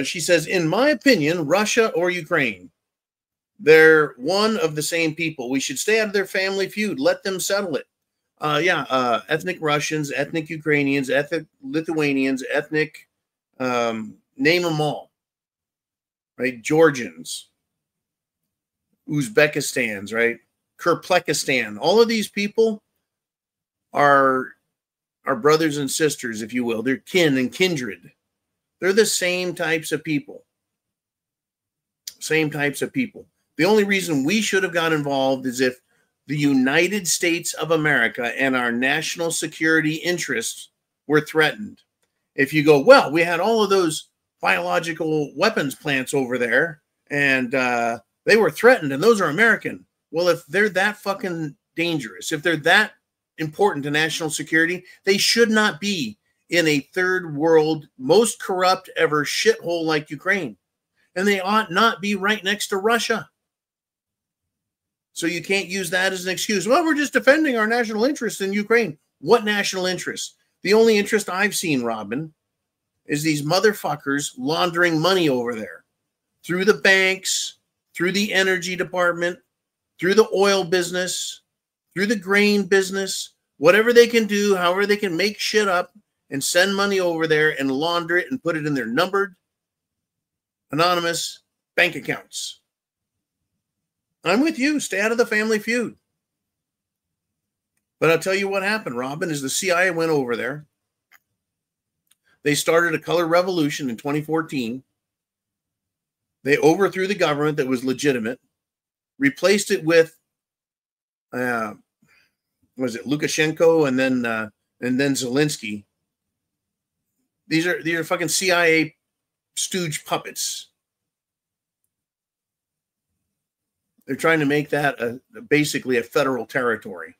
Speaker 3: She says, in my opinion, Russia or Ukraine, they're one of the same people. We should stay out of their family feud. Let them settle it. Ethnic Russians, ethnic Ukrainians, ethnic Lithuanians, ethnic, name them all, right? Georgians, Uzbekistans, right? Kyrgyzstan. All of these people are brothers and sisters, if you will. They're kin and kindred. They're the same types of people. Same types of people. The only reason we should have got involved is if the United States of America and our national security interests were threatened. If you go, well, we had all of those biological weapons plants over there, and they were threatened, and those are American. Well, if they're that fucking dangerous, if they're that important to national security, they should not be in a third world, most corrupt ever shithole like Ukraine. And they ought not be right next to Russia. So you can't use that as an excuse. Well, we're just defending our national interests in Ukraine. What national interest? The only interest I've seen, Robin, is these motherfuckers laundering money over there through the banks, through the energy department, through the oil business, through the grain business, Whatever they can do, however they can make shit up and send money over there and launder it and put it in their numbered, anonymous bank accounts. I'm with you. Stay out of the family feud. But I'll tell you what happened, Robin, is the CIA went over there. They started a color revolution in 2014. They overthrew the government that was legitimate, replaced it with, was it Lukashenko and then Zelensky. These are fucking CIA stooge puppets. They're trying to make that basically a federal territory.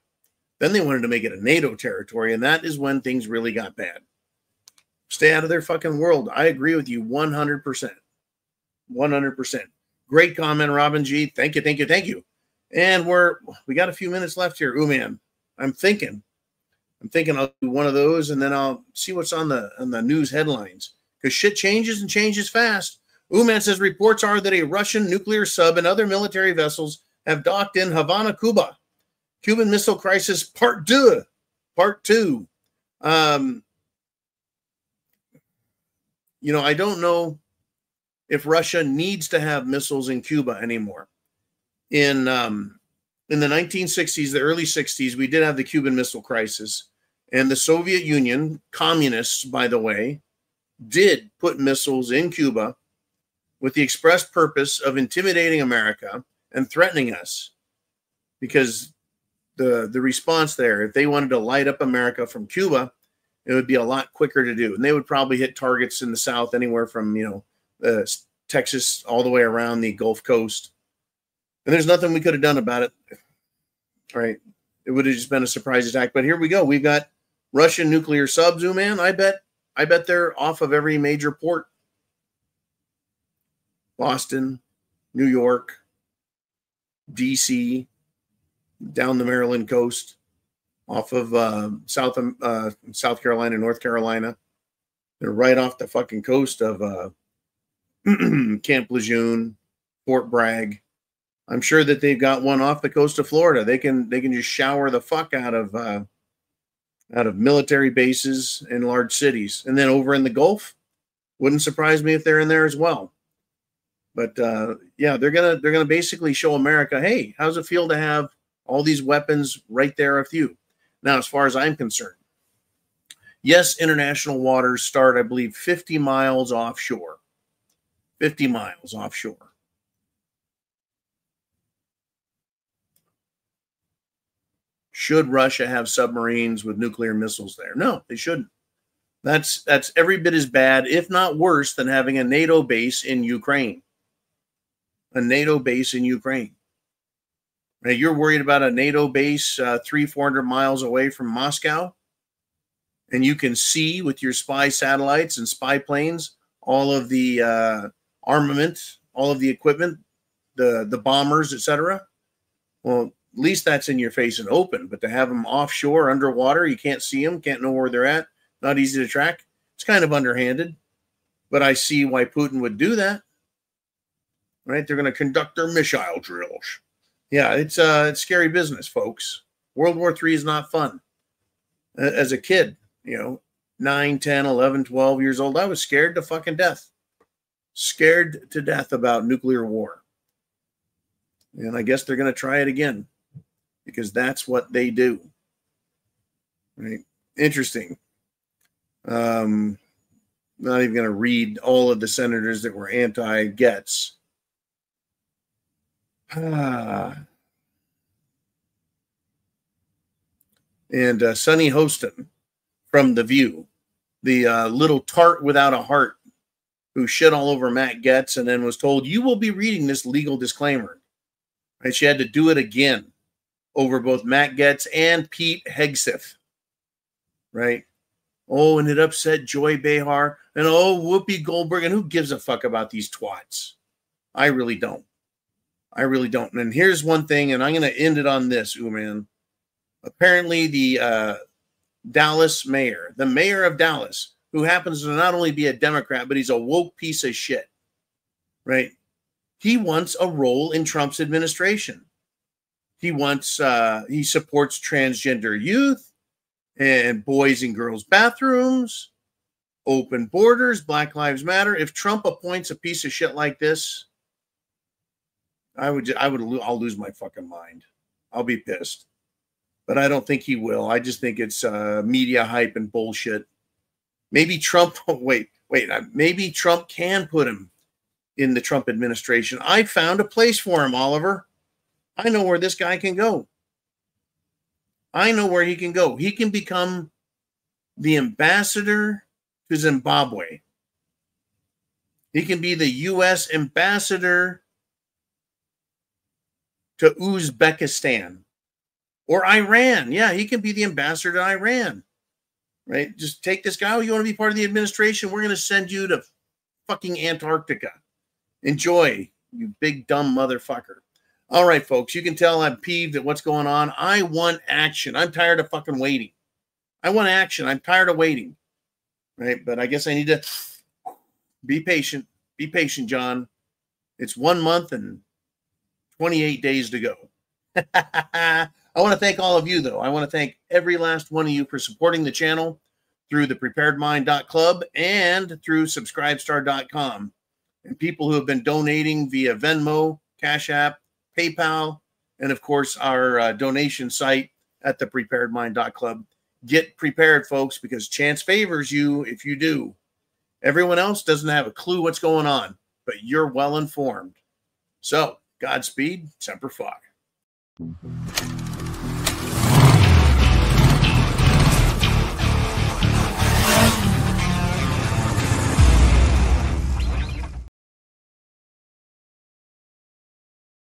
Speaker 3: Then they wanted to make it a NATO territory, and that is when things really got bad. Stay out of their fucking world. I agree with you 100%. 100%. Great comment, Robin G. Thank you, thank you, thank you. And we got a few minutes left here. Ooh, man, I'm thinking I'll do one of those, and then I'll see what's on the news headlines, because shit changes and changes fast. Ooman says reports are that a Russian nuclear sub and other military vessels have docked in Havana, Cuba. Cuban Missile Crisis Part 2. I don't know if Russia needs to have missiles in Cuba anymore. In the 1960s, the early 60s, we did have the Cuban Missile Crisis. And the Soviet Union, communists, by the way, did put missiles in Cuba with the express purpose of intimidating America and threatening us, because the response there, if they wanted to light up America from Cuba, it would be a lot quicker to do. And they would probably hit targets in the South, anywhere from, Texas all the way around the Gulf Coast. And there's nothing we could have done about it. Right. It would have just been a surprise attack. But here we go. We've got Russian nuclear subs, man. I bet they're off of every major port. Boston, New York, DC, down the Maryland coast, off of South Carolina, North Carolina. They're right off the fucking coast of Camp Lejeune, Fort Bragg. I'm sure that they've got one off the coast of Florida. They can just shower the fuck out of military bases in large cities. And then over in the Gulf, wouldn't surprise me if they're in there as well. But yeah, they're gonna basically show America, hey, how's it feel to have all these weapons right there with you? Now, as far as I'm concerned, yes, international waters start, I believe, 50 miles offshore. 50 miles offshore. Should Russia have submarines with nuclear missiles there? No, they shouldn't. That's every bit as bad, if not worse, than having a NATO base in Ukraine. A NATO base in Ukraine. Now, you're worried about a NATO base 300-400 miles away from Moscow, and you can see with your spy satellites and spy planes all of the armament, all of the equipment, the bombers, etc. Well, at least that's in your face and open. But to have them offshore, underwater, you can't see them, can't know where they're at, not easy to track. It's kind of underhanded. But I see why Putin would do that. Right? They're going to conduct their missile drills. Yeah, it's scary business, folks. World War III is not fun. As a kid, 9, 10, 11, 12 years old, I was scared to fucking death. Scared to death about nuclear war. And I guess they're going to try it again, because that's what they do. Right? Interesting. Not even going to read all of the senators that were anti-Getz. And Sonny Hostin from The View, the little tart without a heart who shit all over Matt Getz and then was told, you will be reading this legal disclaimer. And she had to do it again over both Matt Getz and Pete Hegseth. Right? Oh, and it upset Joy Behar and Whoopi Goldberg. And who gives a fuck about these twats? I really don't. I really don't. And here's one thing, and I'm going to end it on this, man. Apparently the Dallas mayor, the mayor of Dallas, who happens to not only be a Democrat, but he's a woke piece of shit, right? He wants a role in Trump's administration. He supports transgender youth. and boys and girls bathrooms, open borders, Black Lives Matter. If Trump appoints a piece of shit like this, I'll lose my fucking mind. I'll be pissed. But I don't think he will. I just think it's media hype and bullshit. Maybe Trump, maybe Trump can put him in the Trump administration. I found a place for him, Oliver. I know where this guy can go. I know where he can go. He can become the ambassador to Zimbabwe. He can be the U.S. ambassador to Uzbekistan or Iran. Yeah, he can be the ambassador to Iran, right? Just take this guy. Oh, you want to be part of the administration? We're going to send you to fucking Antarctica. Enjoy, you big dumb motherfucker. All right, folks, you can tell I'm peeved at what's going on. I want action. I'm tired of fucking waiting. I want action. I'm tired of waiting, right? But I guess I need to be patient. Be patient, John. It's 1 month and 28 days to go. I want to thank all of you, though. I want to thank every last one of you for supporting the channel through thepreparedmind.club and through subscribestar.com. And people who have been donating via Venmo, CashApp, PayPal, and, of course, our donation site at thepreparedmind.club. Get prepared, folks, because chance favors you if you do. Everyone else doesn't have a clue what's going on, but you're well informed. So, Godspeed, Semper Fi.